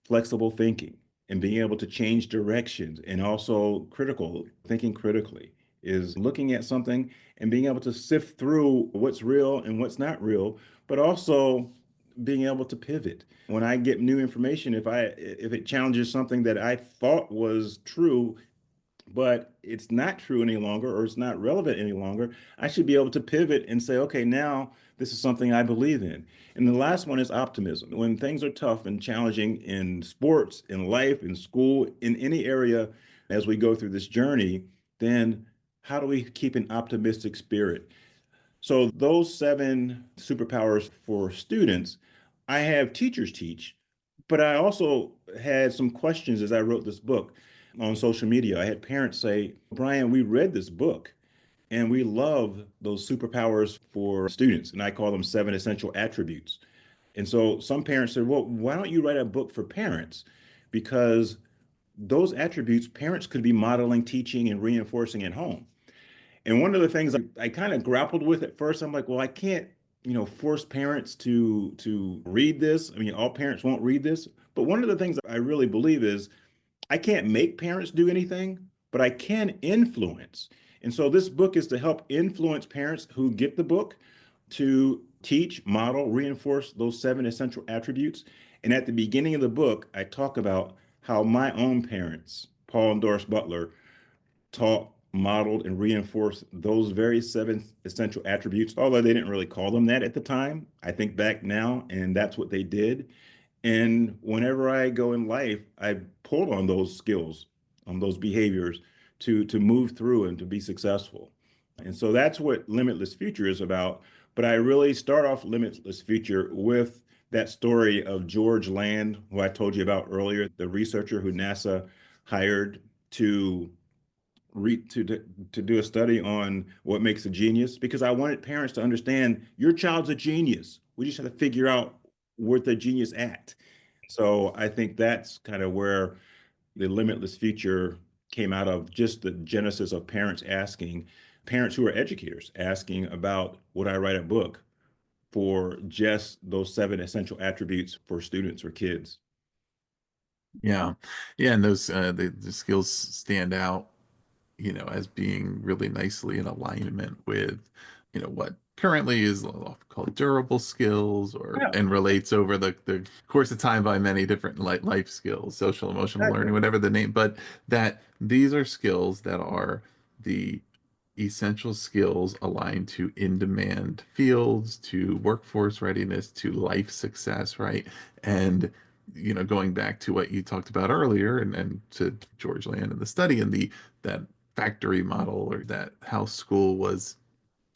flexible thinking and being able to change directions, and also critical thinking critically is looking at something and being able to sift through what's real and what's not real, but also being able to pivot when I get new information. If it challenges something that I thought was true but it's not true any longer or it's not relevant any longer, I should be able to pivot and say, okay, now this is something I believe in. And the last one is optimism. When things are tough and challenging in sports, in life, in school, in any area, as we go through this journey, then how do we keep an optimistic spirit? So those 7 superpowers for students, I have teachers teach, but I also had some questions as I wrote this book. on social media. I had parents say, Brian, we read this book and we love those superpowers for students. And I call them seven essential attributes. And so some parents said, well, why don't you write a book for parents? Because those attributes parents could be modeling, teaching, and reinforcing at home. And one of the things I kind of grappled with at first, I'm like, well, I can't, force parents to read this. I mean, all parents won't read this. But one of the things I really believe is I can't make parents do anything, but I can influence. And so this book is to help influence parents who get the book to teach, model, reinforce those seven essential attributes. And at the beginning of the book, I talk about how my own parents, Paul and Doris Butler, taught, modeled, and reinforced those very seven essential attributes, although they didn't really call them that at the time. I think back now, and that's what they did. And whenever I go in life, I pull on those skills, on those behaviors to move through and to be successful. And so that's what Limitless Future is about. But I really start off Limitless Future with that story of George Land, who I told you about earlier, the researcher who NASA hired to to do a study on what makes a genius, because I wanted parents to understand your child's a genius. We just have to figure out where the genius at. So I think that's kind of where the Limitless Future came out of, just the genesis of parents who are educators asking about, would I write a book for just those seven essential attributes for students or kids? Yeah. Yeah, and those the skills stand out, as being really nicely in alignment with, what currently is often called durable skills, or Yeah, and relates over the course of time by many different life skills, social emotional exactly. learning, whatever the name, but that these are skills that are the essential skills aligned to in-demand fields, to workforce readiness, to life success, right? And going back to what you talked about earlier, and to George Land and the study and the that factory model, or that how school was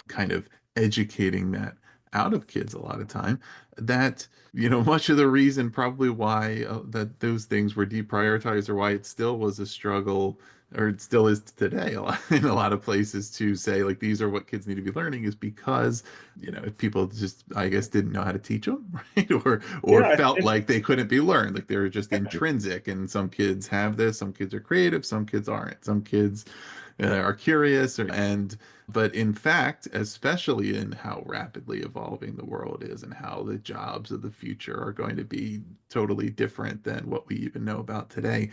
kind of educating that out of kids a lot of time, that much of the reason probably why that those things were deprioritized, or why it still was a struggle, or it still is today in a lot of places, to say like these are what kids need to be learning, is because if people just, I guess, didn't know how to teach them, right, or Yeah, felt like they couldn't be learned, like they were just intrinsic. And some kids have this, some kids are creative, some kids aren't, some kids are curious, and but in fact, especially in how rapidly evolving the world is, and how the jobs of the future are going to be totally different than what we even know about today,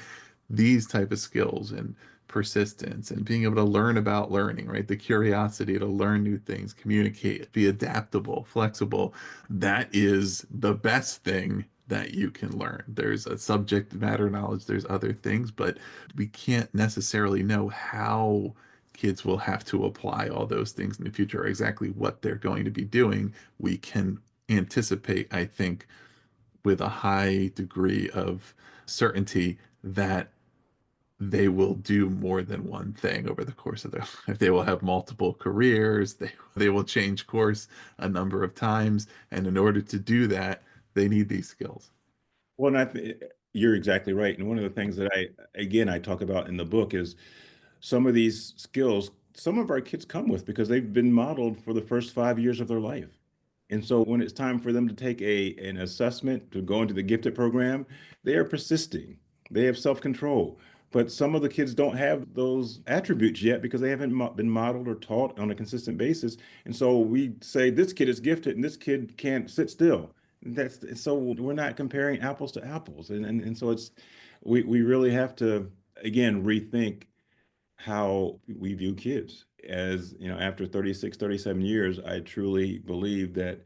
these type of skills and persistence and being able to learn about learning, right? The curiosity to learn new things, communicate, be adaptable, flexible, that is the best thing that you can learn. There's a subject matter knowledge, there's other things, but we can't necessarily know how kids will have to apply all those things in the future, or exactly what they're going to be doing. We can anticipate, I think, with a high degree of certainty, that they will do more than one thing over the course of their life. They will have multiple careers. They will change course a number of times, and in order to do that, they need these skills. Well, and you're exactly right. And one of the things that I talk about in the book is some of these skills, some of our kids come with because they've been modeled for the first 5 years of their life. And so when it's time for them to take an assessment to go into the gifted program, they are persisting. They have self-control. But some of the kids don't have those attributes yet because they haven't been modeled or taught on a consistent basis. And so we say this kid is gifted and this kid can't sit still. That's so we're not comparing apples to apples. And so we really have to again rethink how we view kids. As you know, after 36, 37 years, I truly believe that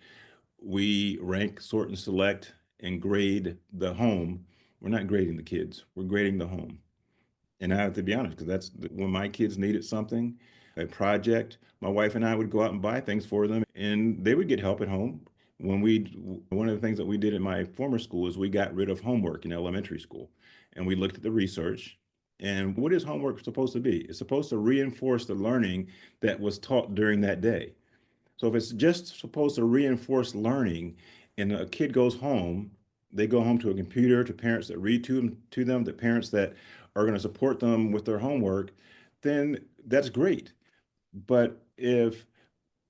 we rank, sort, and select and grade the home. We're not grading the kids, we're grading the home. And I have to be honest, because when my kids needed something, a project, my wife and I would go out and buy things for them, and they would get help at home. One of the things that we did in my former school is we got rid of homework in elementary school, and we looked at the research. And what is homework supposed to be? It's supposed to reinforce the learning that was taught during that day. So if it's just supposed to reinforce learning and a kid goes home, they go home to a computer, to parents that read to them, to parents that are going to support them with their homework, then that's great. But if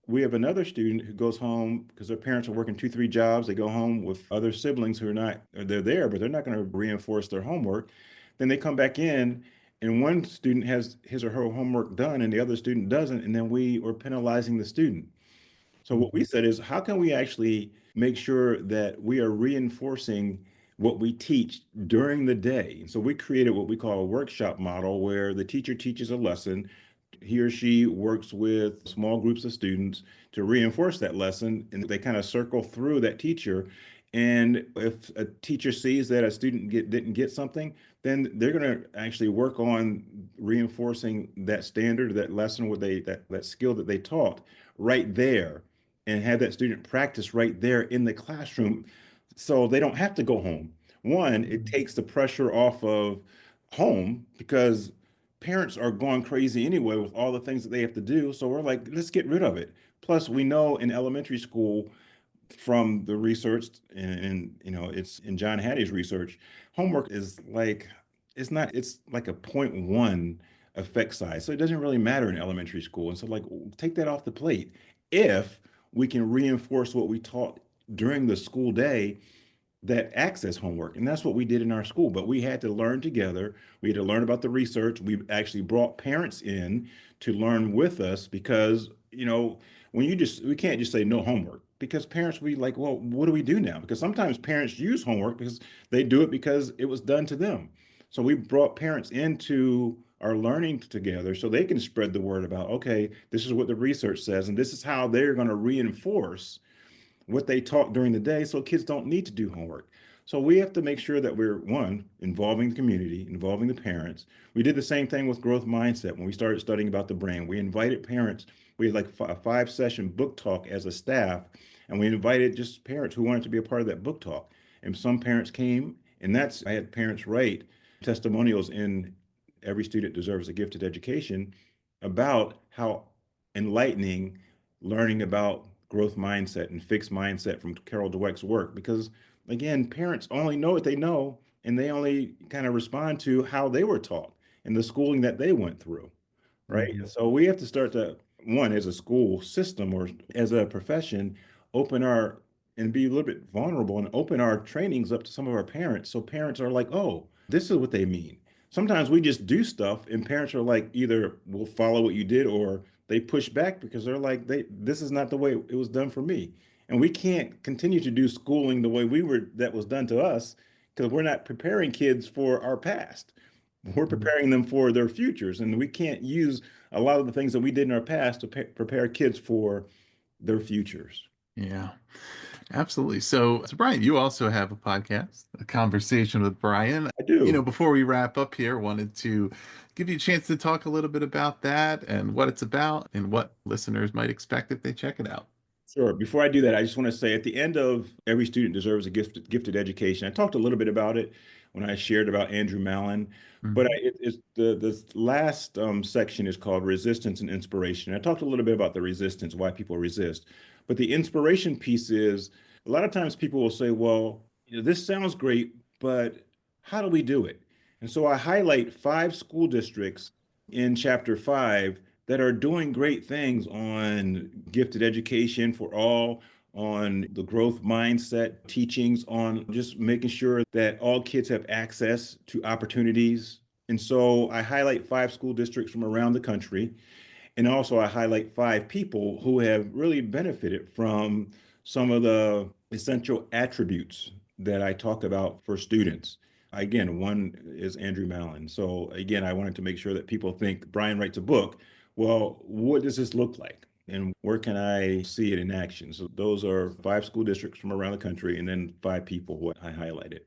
we have another student who goes home because their parents are working two, three jobs, they go home with other siblings who are not, or they're there, but they're not going to reinforce their homework. Then they come back in and one student has his or her homework done and the other student doesn't. And then we are penalizing the student. So what we Mhm. said is, how can we actually make sure that we are reinforcing what we teach during the day? And so we created what we call a workshop model where the teacher teaches a lesson. He or she works with small groups of students to reinforce that lesson, and they kind of circle through that teacher. And if a teacher sees that a student didn't get something, then they're going to actually work on reinforcing that standard, that lesson, what that skill that they taught right there and have that student practice right there in the classroom so they don't have to go home. One, it Mhm. takes the pressure off of home because parents are going crazy anyway with all the things that they have to do. So we're like, let's get rid of it. Plus, we know in elementary school, from the research and it's in John Hattie's research, homework is like it's like a point 0.1 effect size. So it doesn't really matter in elementary school. And so like take that off the plate if we can reinforce what we taught during the school day that access homework. And that's what we did in our school. But we had to learn together. We had to learn about the research. We actually brought parents in to learn with us because, when we can't just say no homework because parents will be like, well, what do we do now? Because sometimes parents use homework because they do it because it was done to them. So we brought parents into our learning together so they can spread the word about, okay, this is what the research says, and this is how they're going to reinforce what they taught during the day so kids don't need to do homework. So we have to make sure that we're one, involving the community, involving the parents. We did the same thing with growth mindset when we started studying about the brain. We invited parents. We had like a 5 session book talk as a staff, and we invited just parents who wanted to be a part of that book talk. And some parents came, and I had parents write testimonials in Every Student Deserves a Gifted Education about how enlightening learning about growth mindset and fixed mindset from Carol Dweck's work. Because again, parents only know what they know and they only kind of respond to how they were taught and the schooling that they went through, right? Mhm. So we have to start to, one, as a school system or as a profession, open our and be a little bit vulnerable and open our trainings up to some of our parents. So parents are like, oh, this is what they mean. Sometimes we just do stuff and parents are like, either we'll follow what you did or they push back because they're like, this is not the way it was done for me. And we can't continue to do schooling the way that was done to us because we're not preparing kids for our past. We're Mhm. preparing them for their futures, and we can't use a lot of the things that we did in our past to prepare kids for their futures. Yeah, absolutely. So Brian, you also have a podcast, A Conversation with Brian. I do. Before we wrap up here, wanted to give you a chance to talk a little bit about that and what it's about and what listeners might expect if they check it out. Sure. Before I do that, I just want to say at the end of Every Student Deserves a Gifted Education, I talked a little bit about it when I shared about Andrew Mallon, but Mhm. it's the last section is called Resistance and Inspiration. I talked a little bit about the resistance, why people resist, but the inspiration piece is a lot of times people will say, well, this sounds great, but how do we do it? And so I highlight 5 school districts in chapter 5 that are doing great things on gifted education for all, on the growth mindset teachings, on just making sure that all kids have access to opportunities. And so I highlight 5 school districts from around the country. And also, I highlight 5 people who have really benefited from some of the essential attributes that I talk about for students. Again, one is Andrew Mallon. So, again, I wanted to make sure that people think Brian writes a book. Well, what does this look like? And where can I see it in action? So, those are 5 school districts from around the country, and then 5 people who I highlighted.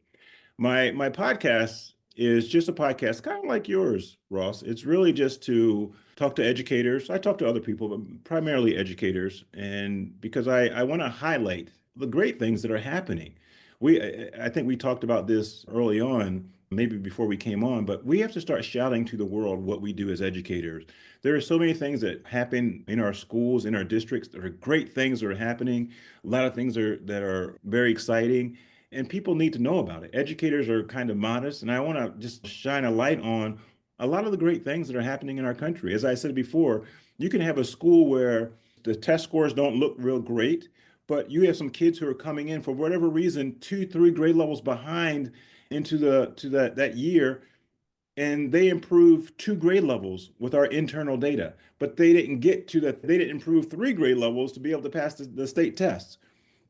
My podcast is just a podcast, kind of like yours, Ross. It's really just to talk to educators. I talk to other people, but primarily educators, and because I want to highlight the great things that are happening. I think we talked about this early on, maybe before we came on, but we have to start shouting to the world what we do as educators. There are so many things that happen in our schools, in our districts. There are great things that are happening. A lot of things that are very exciting. and people need to know about it. Educators are kind of modest, and I want to just shine a light on a lot of the great things that are happening in our country. As I said before, you can have a school where the test scores don't look real great, but you have some kids who are coming in for whatever reason, two, three grade levels behind into the to that year, and they improved two grade levels with our internal data, but they didn't get to that. They didn't improve three grade levels to be able to pass the state tests.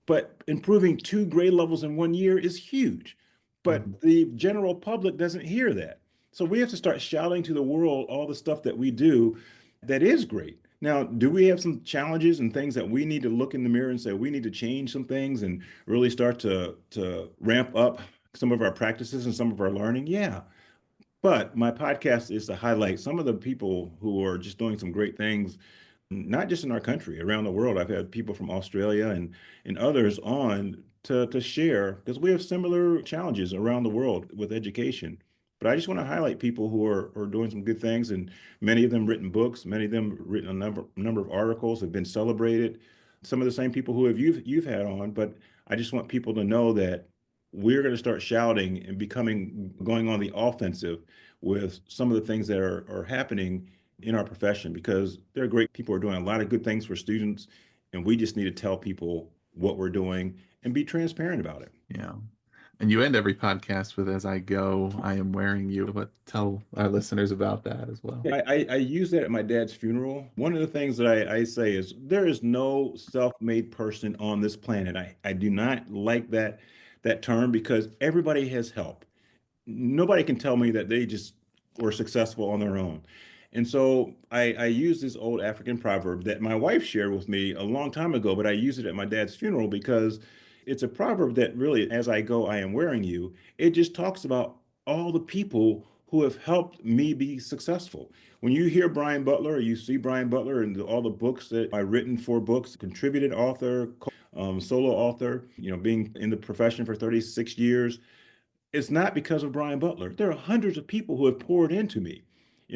But improving two grade levels in 1 year is huge. Mhm. But the general public doesn't hear that. So we have to start shouting to the world all the stuff that we do that is great. Now, do we have some challenges and things that we need to look in the mirror and say we need to change some things and really start to ramp up some of our practices and some of our learning? Yeah. But my podcast is to highlight some of the people who are just doing some great things, not just in our country, around the world. I've had people from Australia and others on to share because we have similar challenges around the world with education. But I just want to highlight people who are doing some good things, and many of them written books, many of them written a number of articles, have been celebrated. Some of the same people who have you've had on, but I just want people to know that we're going to start shouting and becoming going on the offensive with some of the things that are happening in our profession because there are great people who are doing a lot of good things for students, and we just need to tell people what we're doing and be transparent about it. Yeah. And you end every podcast with, as I go, I am wearing you. But tell our listeners about that as well. I use that at my dad's funeral. One of the things that I say is there is no self-made person on this planet. I do not like that term because everybody has help. Nobody can tell me that they just were successful on their own. And so I use this old African proverb that my wife shared with me a long time ago, but I use it at my dad's funeral because it's a proverb that really, as I go, I am wearing you. It just talks about all the people who have helped me be successful. When you hear Brian Butler, or you see Brian Butler and all the books that I've written for books, contributed author, solo author, being in the profession for 36 years, it's not because of Brian Butler. There are hundreds of people who have poured into me.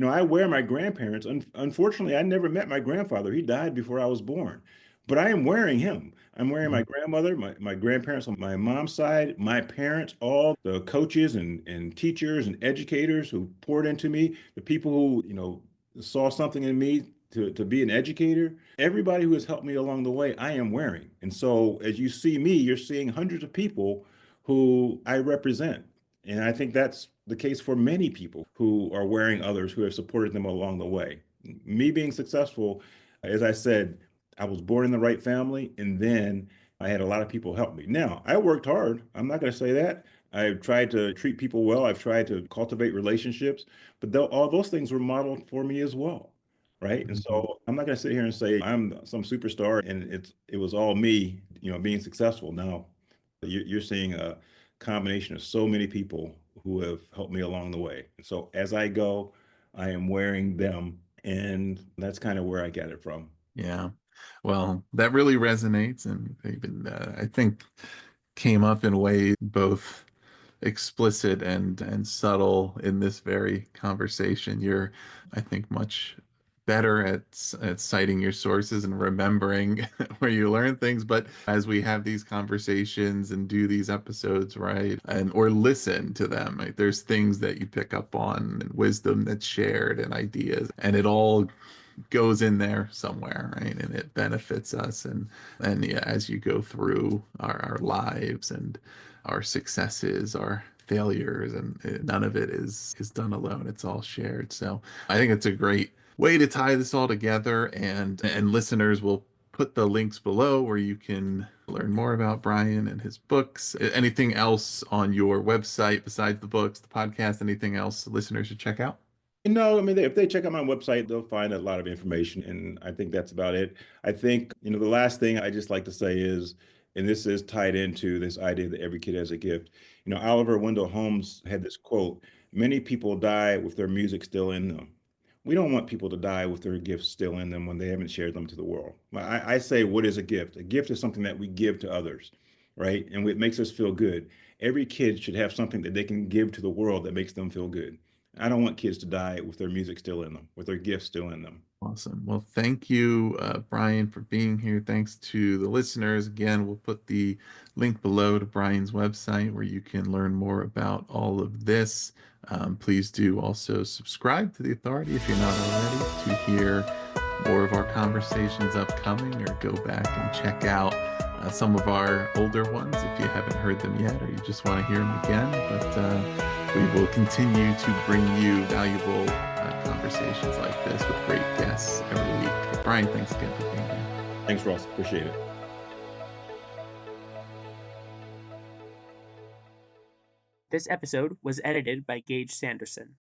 I wear my grandparents. Unfortunately, I never met my grandfather. He died before I was born. But I am wearing him. I'm wearing my grandmother, my grandparents on my mom's side, my parents, all the coaches and teachers and educators who poured into me, the people who, saw something in me to be an educator. Everybody who has helped me along the way, I am wearing. And so as you see me, you're seeing hundreds of people who I represent. And I think that's the case for many people who are wearing others who have supported them along the way. Me being successful, as I said, I was born in the right family, and then I had a lot of people help me. Now, I worked hard. I'm not going to say that. I've tried to treat people well. I've tried to cultivate relationships, but all those things were modeled for me as well. Right. And Mhm. so I'm not going to sit here and say I'm some superstar and it was all me, being successful. No, you're seeing a combination of so many people who have helped me along the way. And so as I go, I am wearing them, and that's kind of where I get it from. Yeah. Well, that really resonates, and even I think came up in ways both explicit and subtle in this very conversation. You're, I think, much better at citing your sources and remembering where you learn things. But as we have these conversations and do these episodes, right, and or listen to them, right, there's things that you pick up on and wisdom that's shared and ideas, and it all goes in there somewhere, right? And it benefits us. And yeah, as you go through our lives and our successes, our failures, and none of it is done alone. It's all shared. So I think it's a great way to tie this all together. And listeners will put the links below where you can learn more about Brian and his books. Anything else on your website besides the books, the podcast, anything else listeners should check out? No, I mean, if they check out my website, they'll find a lot of information, and I think that's about it. I think, the last thing I just like to say is, and this is tied into this idea that every kid has a gift. Oliver Wendell Holmes had this quote, many people die with their music still in them. We don't want people to die with their gifts still in them when they haven't shared them to the world. I say, what is a gift? A gift is something that we give to others, right? And it makes us feel good. Every kid should have something that they can give to the world that makes them feel good. I don't want kids to die with their music still in them, with their gifts still in them. Awesome. Well, thank you, Brian, for being here. Thanks to the listeners. Again, we'll put the link below to Brian's website where you can learn more about all of this. Please do also subscribe to The Authority if you're not already to hear more of our conversations upcoming, or go back and check out some of our older ones if you haven't heard them yet, or you just want to hear them again. But we will continue to bring you valuable conversations like this with great guests every week. Brian, thanks again for being here. Thanks, Ross. Appreciate it. This episode was edited by Gage Sanderson.